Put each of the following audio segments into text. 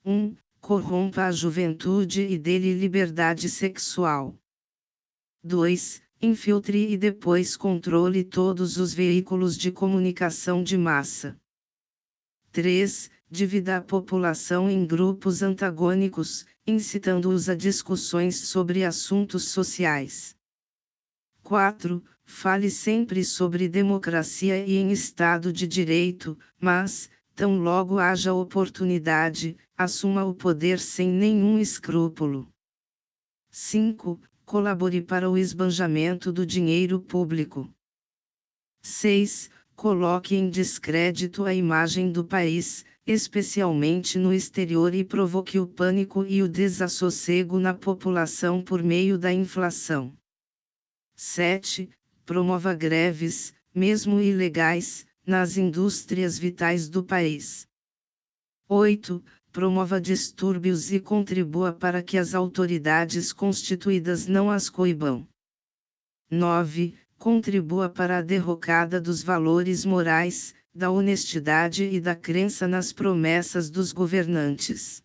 1. Corrompa a juventude e dê-lhe liberdade sexual. 2. Infiltre e depois controle todos os veículos de comunicação de massa. 3. Divida a população em grupos antagônicos, incitando-os a discussões sobre assuntos sociais. 4. Fale sempre sobre democracia e em Estado de Direito, mas, tão logo haja oportunidade, assuma o poder sem nenhum escrúpulo. 5. Colabore para o esbanjamento do dinheiro público. 6. Coloque em descrédito a imagem do país, especialmente no exterior, e provoque o pânico e o desassossego na população por meio da inflação. 7. Promova greves, mesmo ilegais, nas indústrias vitais do país. 8. Promova distúrbios e contribua para que as autoridades constituídas não as coibam. 9. Contribua para a derrocada dos valores morais, da honestidade e da crença nas promessas dos governantes.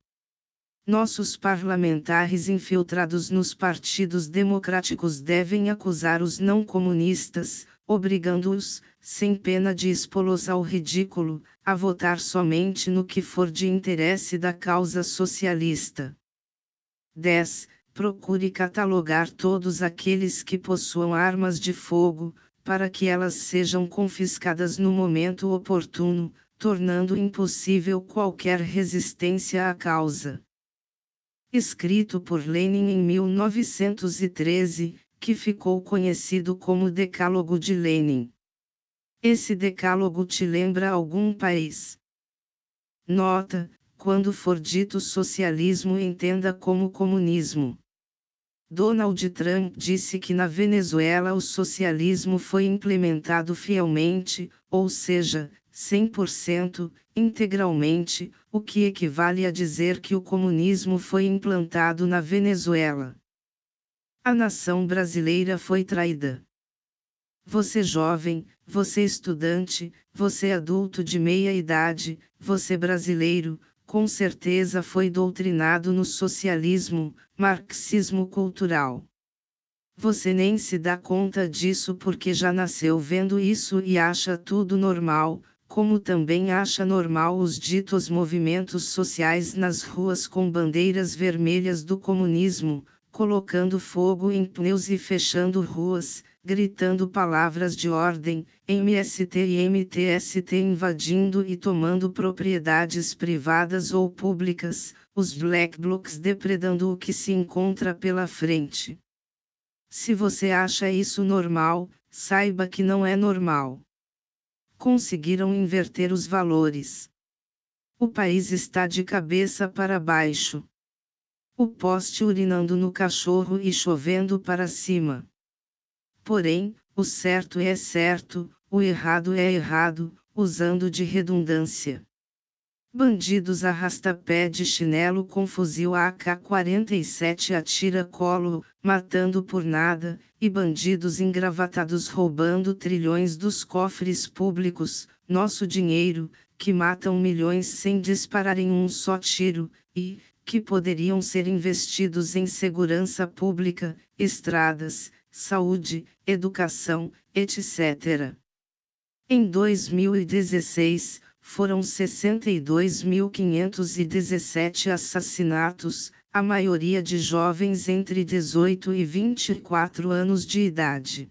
Nossos parlamentares infiltrados nos partidos democráticos devem acusar os não comunistas, obrigando-os, sem pena de expô-los ao ridículo, a votar somente no que for de interesse da causa socialista. 10. Procure catalogar todos aqueles que possuam armas de fogo, para que elas sejam confiscadas no momento oportuno, tornando impossível qualquer resistência à causa. Escrito por Lenin em 1913, que ficou conhecido como Decálogo de Lenin. Esse decálogo te lembra algum país? Nota: quando for dito socialismo, entenda como comunismo. Donald Trump disse que na Venezuela o socialismo foi implementado fielmente, ou seja, 100%, integralmente, o que equivale a dizer que o comunismo foi implantado na Venezuela. A nação brasileira foi traída. Você jovem, você estudante, você adulto de meia idade, você brasileiro, com certeza foi doutrinado no socialismo, marxismo cultural. Você nem se dá conta disso porque já nasceu vendo isso e acha tudo normal, como também acha normal os ditos movimentos sociais nas ruas com bandeiras vermelhas do comunismo, colocando fogo em pneus e fechando ruas, gritando palavras de ordem, MST e MTST, invadindo e tomando propriedades privadas ou públicas, os Black Blocs depredando o que se encontra pela frente. Se você acha isso normal, saiba que não é normal. Conseguiram inverter os valores. O país está de cabeça para baixo. O poste urinando no cachorro e chovendo para cima. Porém, o certo é certo, o errado é errado, usando de redundância. Bandidos arrasta-pé de chinelo com fuzil AK-47 a tira-colo, matando por nada, e bandidos engravatados roubando trilhões dos cofres públicos, nosso dinheiro, que matam milhões sem dispararem um só tiro, e que poderiam ser investidos em segurança pública, estradas, saúde, educação, etc. Em 2016, foram 62.517 assassinatos, a maioria de jovens entre 18 e 24 anos de idade.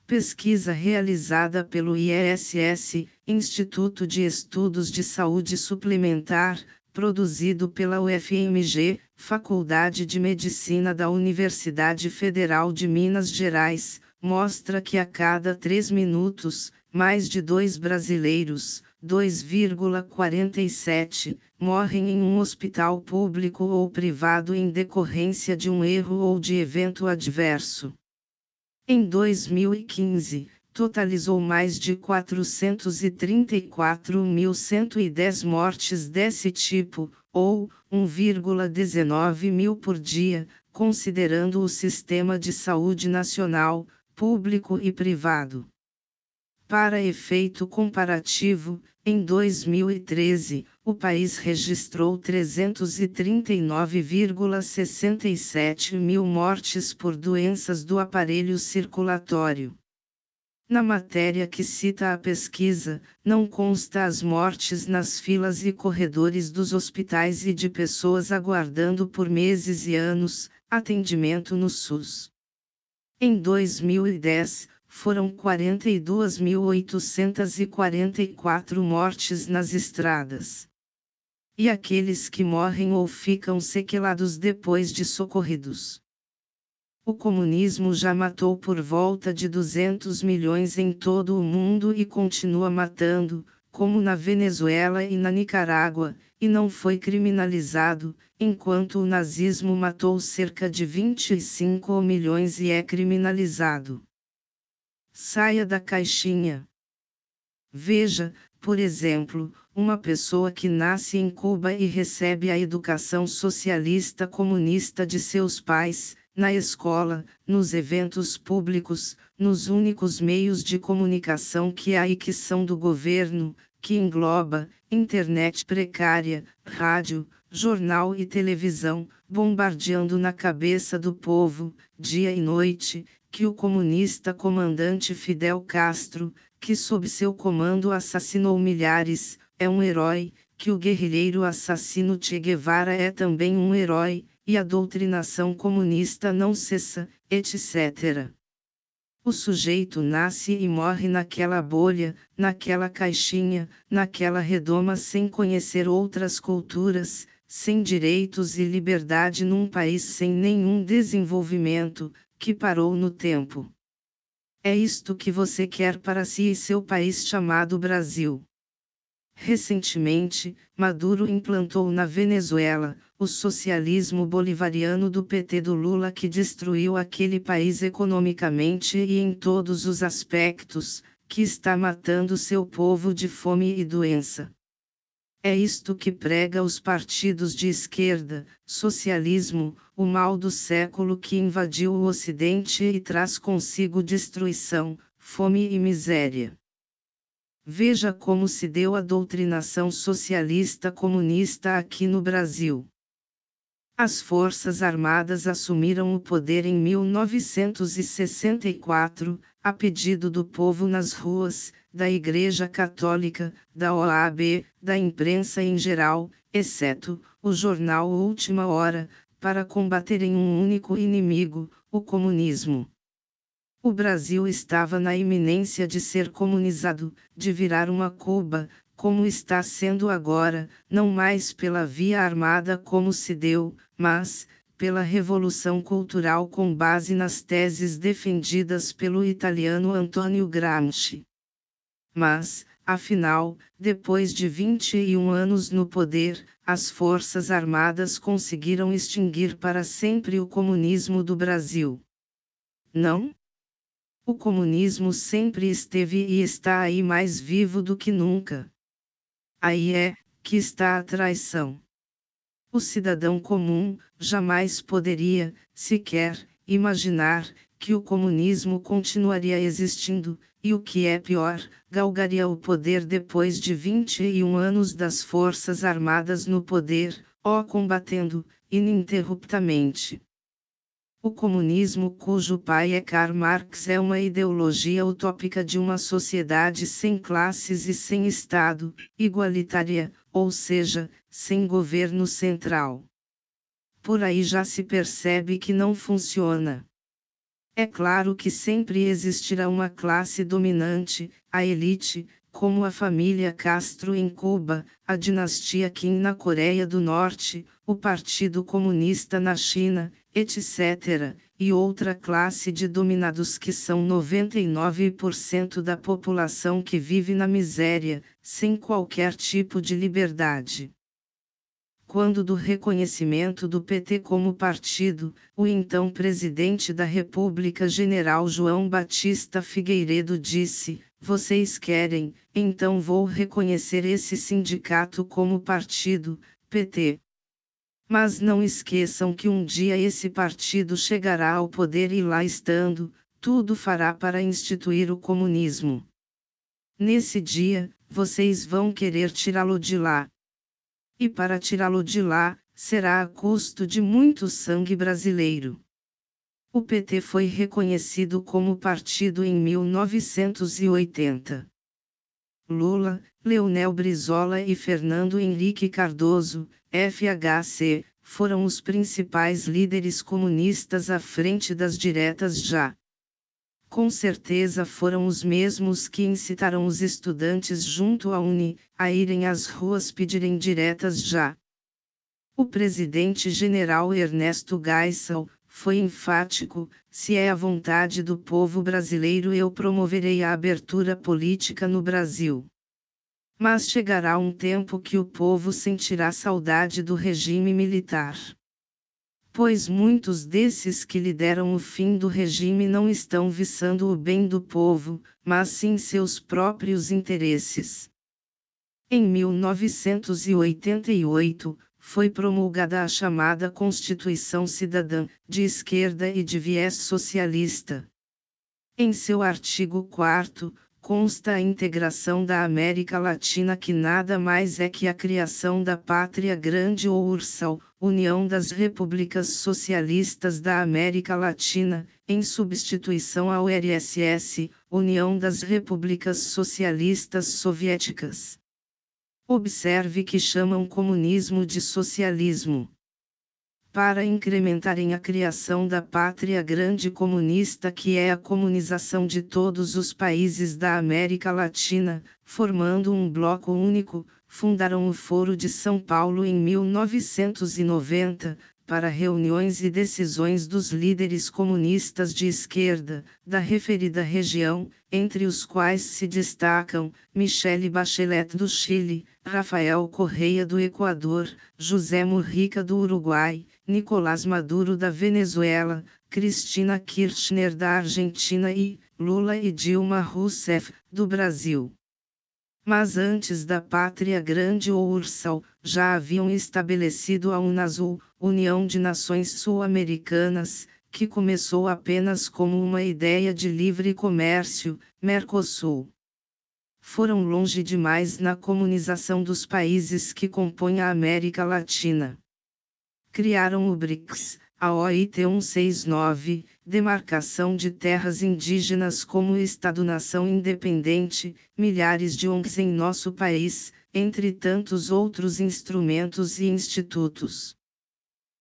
Pesquisa realizada pelo IESS, Instituto de Estudos de Saúde Suplementar, produzido pela UFMG, Faculdade de Medicina da Universidade Federal de Minas Gerais, mostra que a cada 3 minutos, mais de 2 brasileiros, 2,47, morrem em um hospital público ou privado em decorrência de um erro ou de evento adverso. Em 2015, totalizou mais de 434.110 mortes desse tipo, ou 1,19 mil por dia, considerando o sistema de saúde nacional, público e privado. Para efeito comparativo, em 2013, o país registrou 339,67 mil mortes por doenças do aparelho circulatório. Na matéria que cita a pesquisa, não consta as mortes nas filas e corredores dos hospitais e de pessoas aguardando por meses e anos atendimento no SUS. Em 2010, foram 42.844 mortes nas estradas. E aqueles que morrem ou ficam sequelados depois de socorridos. O comunismo já matou por volta de 200 milhões em todo o mundo e continua matando, como na Venezuela e na Nicarágua, e não foi criminalizado, enquanto o nazismo matou cerca de 25 milhões e é criminalizado. Saia da caixinha. Veja, por exemplo, uma pessoa que nasce em Cuba e recebe a educação socialista comunista de seus pais, na escola, nos eventos públicos, nos únicos meios de comunicação que há e que são do governo, que engloba internet precária, rádio, jornal e televisão, bombardeando na cabeça do povo, dia e noite, que o comunista comandante Fidel Castro, que sob seu comando assassinou milhares, é um herói, que o guerrilheiro assassino Che Guevara é também um herói, e a doutrinação comunista não cessa, etc. O sujeito nasce e morre naquela bolha, naquela caixinha, naquela redoma sem conhecer outras culturas, sem direitos e liberdade num país sem nenhum desenvolvimento, que parou no tempo. É isto que você quer para si e seu país chamado Brasil. Recentemente, Maduro implantou na Venezuela o socialismo bolivariano do PT do Lula que destruiu aquele país economicamente e em todos os aspectos, que está matando seu povo de fome e doença. É isto que prega os partidos de esquerda, socialismo, o mal do século que invadiu o Ocidente e traz consigo destruição, fome e miséria. Veja como se deu a doutrinação socialista comunista aqui no Brasil. As Forças Armadas assumiram o poder em 1964, a pedido do povo nas ruas, da Igreja Católica, da OAB, da imprensa em geral, exceto o jornal Última Hora, para combaterem um único inimigo, o comunismo. O Brasil estava na iminência de ser comunizado, de virar uma Cuba, como está sendo agora, não mais pela via armada como se deu, mas, pela revolução cultural com base nas teses defendidas pelo italiano Antonio Gramsci. Mas, afinal, depois de 21 anos no poder, as Forças Armadas conseguiram extinguir para sempre o comunismo do Brasil. Não? O comunismo sempre esteve e está aí mais vivo do que nunca. Aí é que está a traição. O cidadão comum jamais poderia, sequer, imaginar que o comunismo continuaria existindo, e o que é pior, galgaria o poder depois de 21 anos das Forças Armadas no poder, combatendo, ininterruptamente. O comunismo, cujo pai é Karl Marx, é uma ideologia utópica de uma sociedade sem classes e sem Estado, igualitária, ou seja, sem governo central. Por aí já se percebe que não funciona. É claro que sempre existirá uma classe dominante, a elite, como a família Castro em Cuba, a dinastia Kim na Coreia do Norte, o Partido Comunista na China, etc., e outra classe de dominados que são 99% da população que vive na miséria, sem qualquer tipo de liberdade. Quando do reconhecimento do PT como partido, o então presidente da República General João Batista Figueiredo disse: "Vocês querem, então vou reconhecer esse sindicato como partido, PT. Mas não esqueçam que um dia esse partido chegará ao poder e lá estando, tudo fará para instituir o comunismo." Nesse dia, vocês vão querer tirá-lo de lá. E para tirá-lo de lá, será a custo de muito sangue brasileiro. O PT foi reconhecido como partido em 1980. Lula, Leonel Brizola e Fernando Henrique Cardoso, FHC, foram os principais líderes comunistas à frente das diretas já. Com certeza foram os mesmos que incitaram os estudantes junto à UNE, a irem às ruas pedirem diretas já. O presidente-general Ernesto Geisel foi enfático: se é a vontade do povo brasileiro, eu promoverei a abertura política no Brasil. Mas chegará um tempo que o povo sentirá saudade do regime militar. Pois muitos desses que lideram o fim do regime não estão visando o bem do povo, mas sim seus próprios interesses. Em 1988, foi promulgada a chamada Constituição Cidadã, de esquerda e de viés socialista. Em seu artigo 4º, consta a integração da América Latina, que nada mais é que a criação da Pátria Grande ou URSAL, União das Repúblicas Socialistas da América Latina, em substituição ao URSS, União das Repúblicas Socialistas Soviéticas. Observe que chamam comunismo de socialismo. Para incrementarem a criação da Pátria Grande comunista, que é a comunização de todos os países da América Latina, formando um bloco único, fundaram o Foro de São Paulo em 1990, para reuniões e decisões dos líderes comunistas de esquerda, da referida região, entre os quais se destacam Michelle Bachelet do Chile, Rafael Correia do Equador, José Mujica do Uruguai, Nicolás Maduro da Venezuela, Cristina Kirchner da Argentina e Lula e Dilma Rousseff, do Brasil. Mas antes da Pátria Grande ou URSAL, já haviam estabelecido a UNASUL, União de Nações Sul-Americanas, que começou apenas como uma ideia de livre comércio, Mercosul. Foram longe demais na comunização dos países que compõem a América Latina. Criaram o BRICS, a OIT 169, demarcação de terras indígenas como Estado-nação independente, milhares de ONGs em nosso país, entre tantos outros instrumentos e institutos.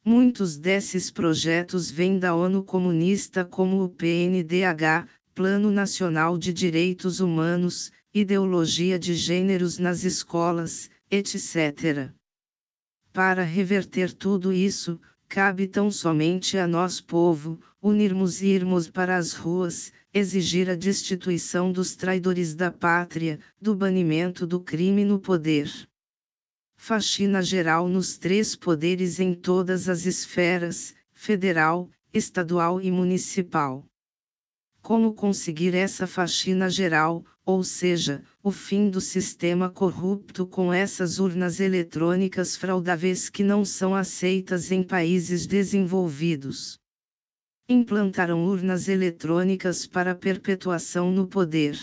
Muitos desses projetos vêm da ONU comunista, como o PNDH, Plano Nacional de Direitos Humanos, Ideologia de Gêneros nas Escolas, etc. Para reverter tudo isso, cabe tão somente a nós, povo, unirmos e irmos para as ruas, exigir a destituição dos traidores da pátria, do banimento do crime no poder. Faxina geral nos três poderes em todas as esferas, federal, estadual e municipal. Como conseguir essa faxina geral, ou seja, o fim do sistema corrupto com essas urnas eletrônicas fraudáveis que não são aceitas em países desenvolvidos? Implantaram urnas eletrônicas para perpetuação no poder.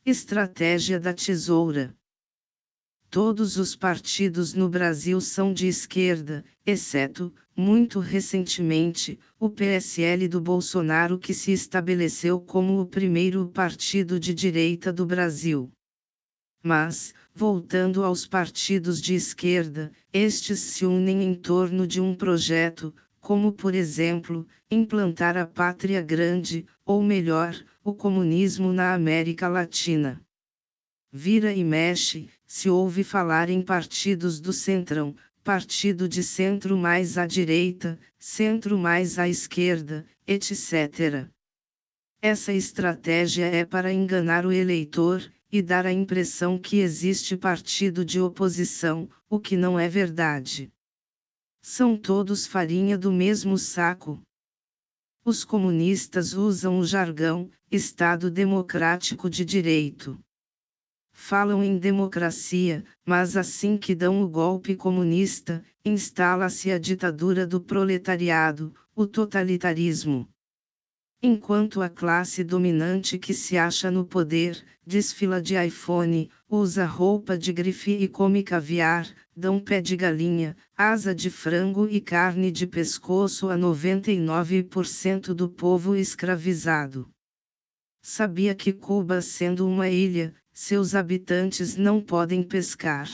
Estratégia da tesoura. Todos os partidos no Brasil são de esquerda, exceto, muito recentemente, o PSL do Bolsonaro, que se estabeleceu como o primeiro partido de direita do Brasil. Mas, voltando aos partidos de esquerda, estes se unem em torno de um projeto, como por exemplo, implantar a Pátria Grande, ou melhor, o comunismo na América Latina. Vira e mexe, se ouve falar em partidos do centrão, partido de centro mais à direita, centro mais à esquerda, etc. Essa estratégia é para enganar o eleitor, e dar a impressão que existe partido de oposição, o que não é verdade. São todos farinha do mesmo saco. Os comunistas usam o jargão, Estado Democrático de Direito. Falam em democracia, mas assim que dão o golpe comunista, instala-se a ditadura do proletariado, o totalitarismo. Enquanto a classe dominante que se acha no poder, desfila de iPhone, usa roupa de grife e come caviar, dão pé de galinha, asa de frango e carne de pescoço a 99% do povo escravizado. Sabia que Cuba, sendo uma ilha, seus habitantes não podem pescar.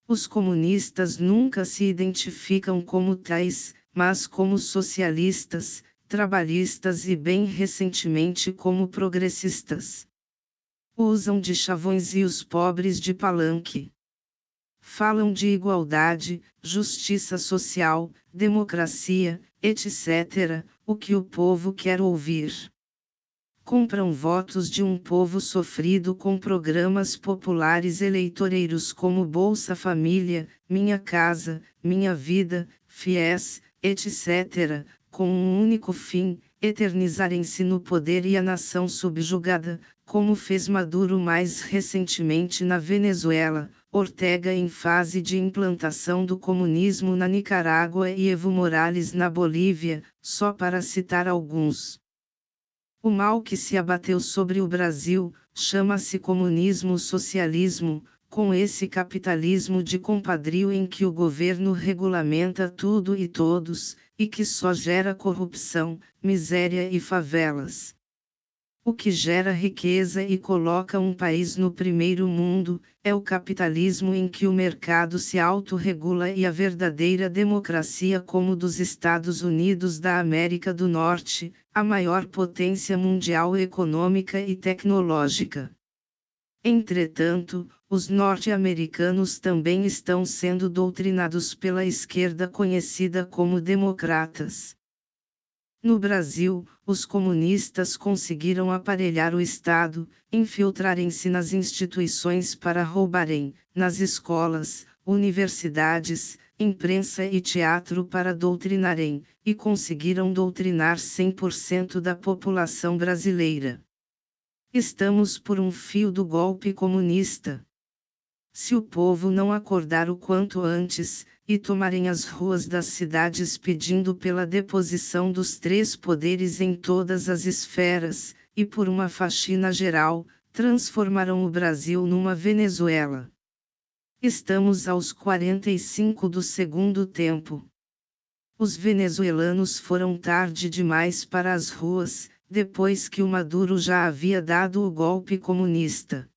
Os comunistas nunca se identificam como tais, mas como socialistas, trabalhistas e bem recentemente como progressistas. Usam de chavões e os pobres de palanque. Falam de igualdade, justiça social, democracia, etc., o que o povo quer ouvir. Compram votos de um povo sofrido com programas populares eleitoreiros como Bolsa Família, Minha Casa, Minha Vida, FIES, etc., com um único fim, eternizarem-se no poder e a nação subjugada, como fez Maduro mais recentemente na Venezuela, Ortega em fase de implantação do comunismo na Nicarágua e Evo Morales na Bolívia, só para citar alguns. O mal que se abateu sobre o Brasil, chama-se comunismo-socialismo, com esse capitalismo de compadrio em que o governo regulamenta tudo e todos, e que só gera corrupção, miséria e favelas. O que gera riqueza e coloca um país no primeiro mundo, é o capitalismo em que o mercado se autorregula e a verdadeira democracia como dos Estados Unidos da América do Norte, a maior potência mundial econômica e tecnológica. Entretanto, os norte-americanos também estão sendo doutrinados pela esquerda conhecida como democratas. No Brasil, os comunistas conseguiram aparelhar o Estado, infiltrarem-se nas instituições para roubarem, nas escolas, universidades, imprensa e teatro para doutrinarem, e conseguiram doutrinar 100% da população brasileira. Estamos por um fio do golpe comunista. Se o povo não acordar o quanto antes, e tomarem as ruas das cidades pedindo pela deposição dos três poderes em todas as esferas, e por uma faxina geral, transformarão o Brasil numa Venezuela. Estamos aos 45 do segundo tempo. Os venezuelanos foram tarde demais para as ruas, depois que o Maduro já havia dado o golpe comunista.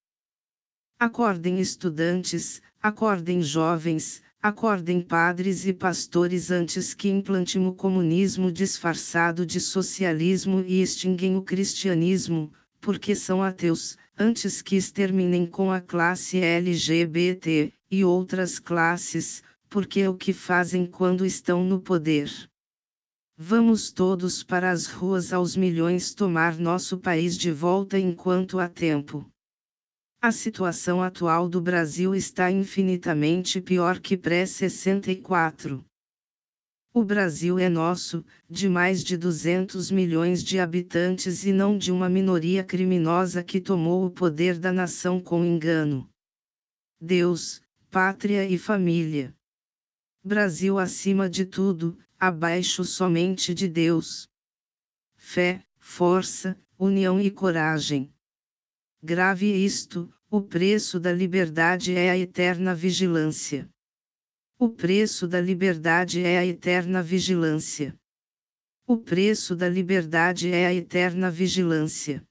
Acordem estudantes, acordem jovens, acordem padres e pastores antes que implantem o comunismo disfarçado de socialismo e extinguem o cristianismo, porque são ateus, antes que exterminem com a classe LGBT, e outras classes, porque é o que fazem quando estão no poder. Vamos todos para as ruas aos milhões tomar nosso país de volta enquanto há tempo. A situação atual do Brasil está infinitamente pior que pré-64. O Brasil é nosso, de mais de 200 milhões de habitantes e não de uma minoria criminosa que tomou o poder da nação com engano. Deus, pátria e família. Brasil acima de tudo, abaixo somente de Deus. Fé, força, união e coragem. Grave isto, o preço da liberdade é a eterna vigilância. O preço da liberdade é a eterna vigilância. O preço da liberdade é a eterna vigilância.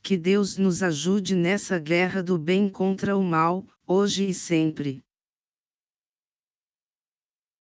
Que Deus nos ajude nessa guerra do bem contra o mal, hoje e sempre.